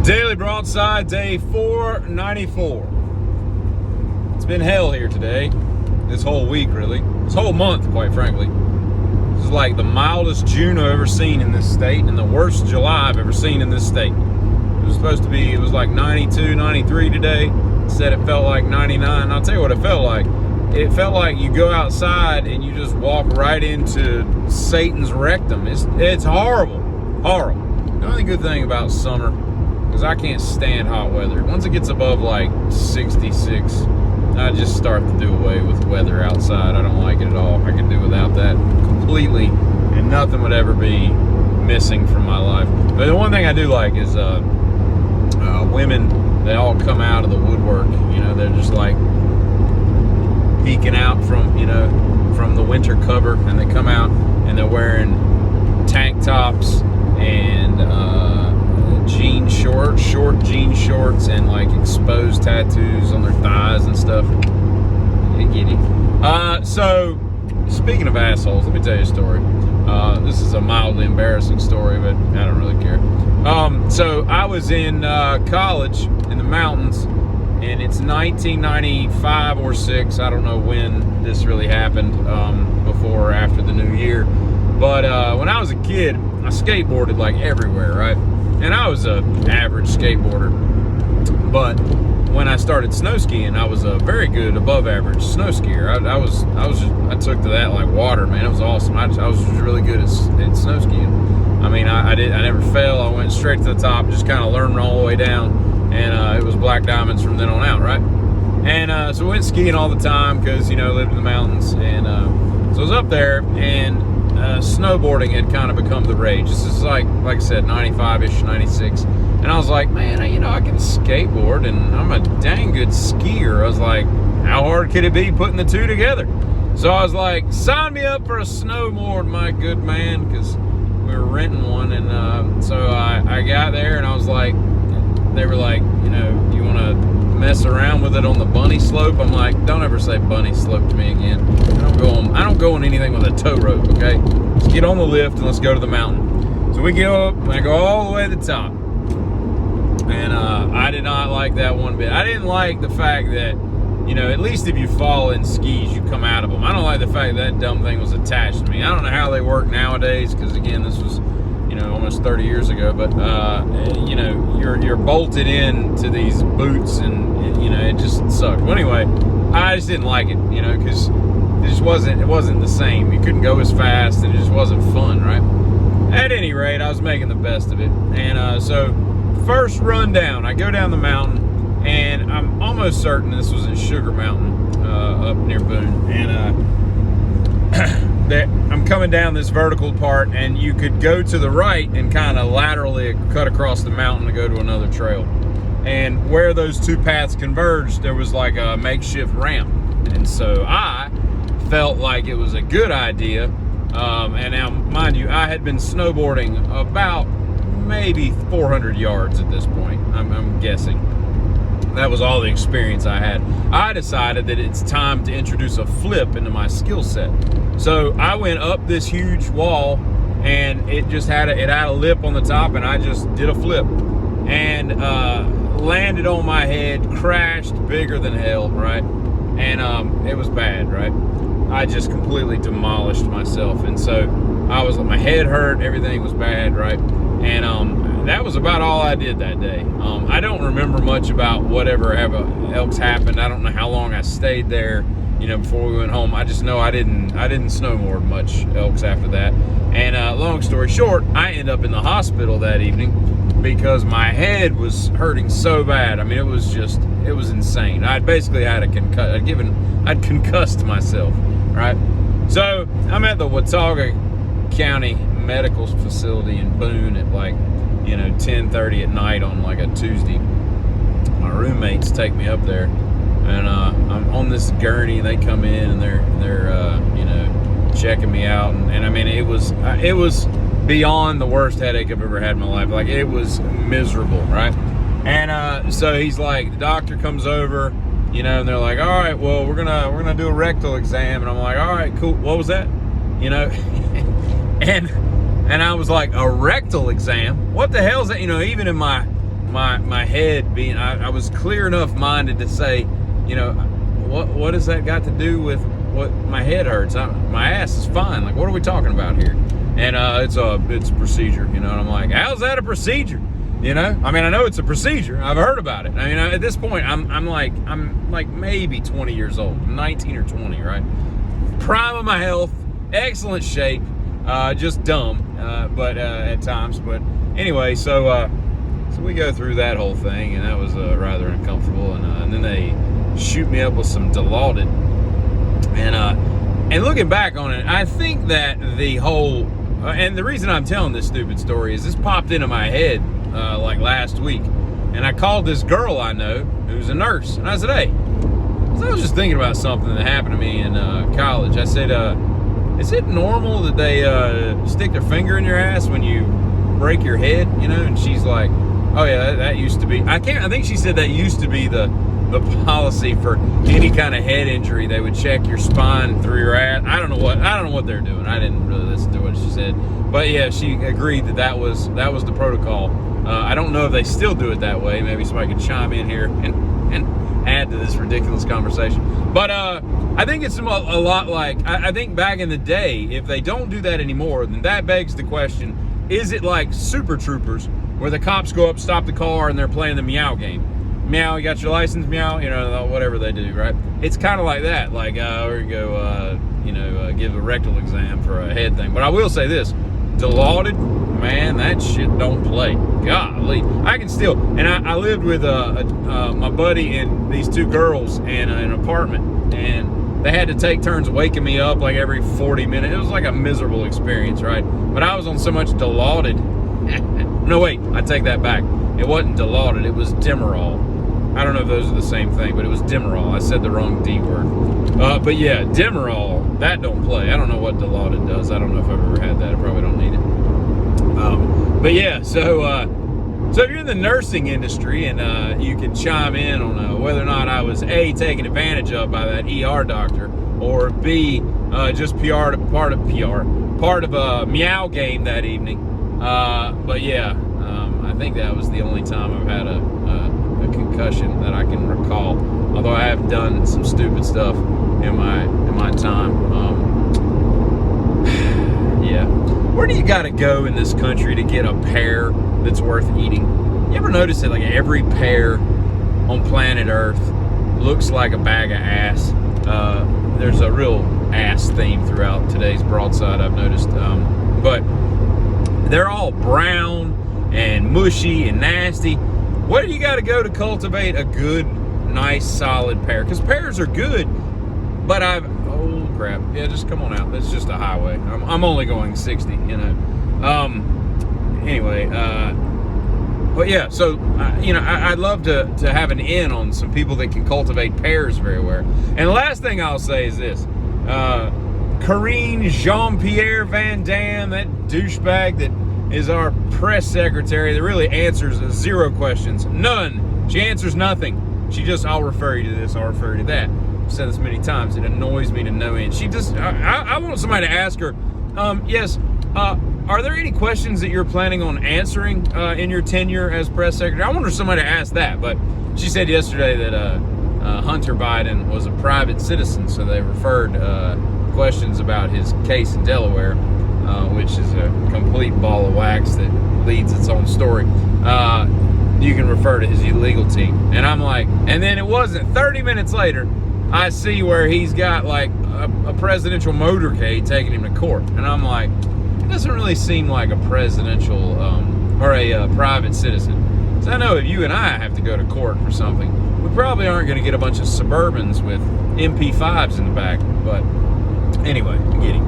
Daily Broadside, day 494. It's been hell here today. This whole week, really. This whole month, quite frankly. This is like the mildest June I've ever seen in this state and the worst July I've ever seen in this state. It was like 92, 93 today. Said it felt like 99. I'll tell you what it felt like. It felt like you go outside and you just walk right into Satan's rectum. It's horrible. Horrible. The only good thing about summer, because I can't stand hot weather. Once it gets above like 66, I just start to do away with weather outside. I don't like it at all. I can do without that completely, and nothing would ever be missing from my life. But the one thing I do like is women. They all come out of the woodwork. You know, they're just like peeking out from the winter cover, and they come out and they're wearing tank tops and short jean shorts, and like exposed tattoos on their thighs and stuff. Giddy. So speaking of assholes, let me tell you a story. This is a mildly embarrassing story, but I don't really care. So I was in college in the mountains, and it's 1995 or 6. I don't know when this really happened, before or after the new year. But when I was a kid, I skateboarded like everywhere, right? And I was an average skateboarder. But when I started snow skiing, I was a very good above average snow skier. I took to that like water, man. It was awesome. I was just really good at snow skiing. I mean, I never fell. I went straight to the top, just kind of learned all the way down. And it was black diamonds from then on out, right? And so I went skiing all the time because, I lived in the mountains. And so I was up there, and snowboarding had kind of become the rage. This is like I said, 95-ish, 96. And I was like, man, I can skateboard, and I'm a dang good skier. I was like, how hard could it be putting the two together? So I was like, sign me up for a snowboard, my good man, because we were renting one. And so I got there, and I was like, they were like, do you want to mess around with it on the bunny slope? I'm like, don't ever say bunny slope to me again. I don't go on anything with a tow rope, okay? Let's get on the lift and let's go to the mountain. So we go up, and I go all the way to the top. And I did not like that one bit. I didn't like the fact that, at least if you fall in skis, you come out of them. I don't like the fact that dumb thing was attached to me. I don't know how they work nowadays, because again, this was, almost 30 years ago. But you're bolted in to these boots, and it just sucked. Well, anyway, I just didn't like it, because it wasn't the same. You couldn't go as fast, and it just wasn't fun, right? At any rate, I was making the best of it. And so first run down, I go down the mountain, and I'm almost certain this was at Sugar Mountain, up near Boone. And I'm coming down this vertical part, and you could go to the right and kind of laterally cut across the mountain to go to another trail. And where those two paths converged, there was like a makeshift ramp. And so I felt like it was a good idea. And now, mind you, I had been snowboarding about maybe 400 yards at this point, I'm guessing. That was all the experience I had. I decided that it's time to introduce a flip into my skill set. So I went up this huge wall, and it had a lip on the top, and I just did a flip. And landed on my head, crashed bigger than hell, right? And it was bad, right? I just completely demolished myself. And so my head hurt, everything was bad, right? And that was about all I did that day. I don't remember much about whatever else happened. I don't know how long I stayed there, before we went home. I just know I didn't snowboard much else after that. And long story short, I ended up in the hospital that evening because my head was hurting so bad. I mean, it was insane. I'd basically had I'd concussed myself, right? So I'm at the Watauga County Medical Facility in Boone at like 10:30 at night on like a Tuesday. My roommates take me up there, and I'm on this gurney. They come in, and they're checking me out, and I mean, it was beyond the worst headache I've ever had in my life. Like, it was miserable, right? And so he's like, the doctor comes over, and they're like, all right, well, we're gonna do a rectal exam. And I'm like, all right, cool. What was that? And I was like, a rectal exam? What the hell is that? Even in my my head being, I was clear enough minded to say, you know, what has that got to do with what my head hurts? My ass is fine. Like, what are we talking about here? And it's a procedure, you know. And I'm like, how's that a procedure? You know, I mean, I know it's a procedure. I've heard about it. I mean, at this point, I'm like maybe 20 years old, 19 or 20, right? Prime of my health, excellent shape, just dumb, but at times. But anyway, so we go through that whole thing, and that was rather uncomfortable. And then they shoot me up with some Dilaudid, and looking back on it, I think that the whole and the reason I'm telling this stupid story is this popped into my head like last week, and I called this girl I know who's a nurse, and I said, hey, I was just thinking about something that happened to me in college. I said, is it normal that they stick their finger in your ass when you break your head, you know? And she's like, oh yeah, that used to be, I think she said that used to be the policy for any kind of head injury. They would check your spine through your ass. I don't know what they're doing. I didn't really listen to what she said, but yeah, she agreed that was the protocol. I don't know if they still do it that way. Maybe somebody could chime in here and add to this ridiculous conversation. But I think it's a lot like, I think back in the day, if they don't do that anymore, then that begs the question, is it like Super Troopers, where the cops go up, stop the car, and they're playing the meow game? Meow, you got your license, meow, you know, whatever they do, right? It's kind of like that, like we're gonna go, give a rectal exam for a head thing. But I will say this, Dilaudid, man, that shit don't play. Golly, I can still, and I lived with my buddy and these two girls in an apartment, and they had to take turns waking me up like every 40 minutes. It was like a miserable experience, right? But I was on so much Dilaudid. No, wait, I take that back. It wasn't Dilaudid, it was Demerol. I don't know if those are the same thing, but it was Demerol. I said the wrong D word. But yeah, Demerol, that don't play. I don't know what Dilaudid does. I don't know if I've ever had that. I probably don't need it. But yeah, so if you're in the nursing industry, and you can chime in on whether or not I was A, taken advantage of by that ER doctor, or B, just part of a meow game that evening. But yeah, I think that was the only time I've had a concussion that I can recall. Although I have done some stupid stuff in my time. Yeah. Where do you got to go in this country to get a pear that's worth eating? You ever notice that like every pear on planet Earth looks like a bag of ass? There's a real ass theme throughout today's Broadside, I've noticed. But they're all brown and mushy and nasty. Where do you got to go to cultivate a good, nice, solid pear? Because pears are good, but oh crap, yeah, just come on out. It's just a highway. I'm only going 60, you know. Anyway, but yeah, so I'd love to have an in on some people that can cultivate pears very well. And the last thing I'll say is this: Karine Jean-Pierre Van Dam, that douchebag that is our press secretary, that really answers 0 questions, none. She answers nothing. She just, I'll refer you to this, I'll refer you to that. I've said this many times, it annoys me to no end. She just, I want somebody to ask her, yes, are there any questions that you're planning on answering in your tenure as press secretary? I wonder if somebody asked that, but she said yesterday that Hunter Biden was a private citizen, so they referred questions about his case in Delaware, which is a complete ball of wax that leads its own story. You can refer to his legal team. And I'm like, and then it wasn't 30 minutes later, I see where he's got like a presidential motorcade taking him to court. And I'm like, it doesn't really seem like a presidential or a private citizen. So I know if you and I have to go to court for something, we probably aren't going to get a bunch of Suburbans with MP5s in the back. But anyway, I'm getting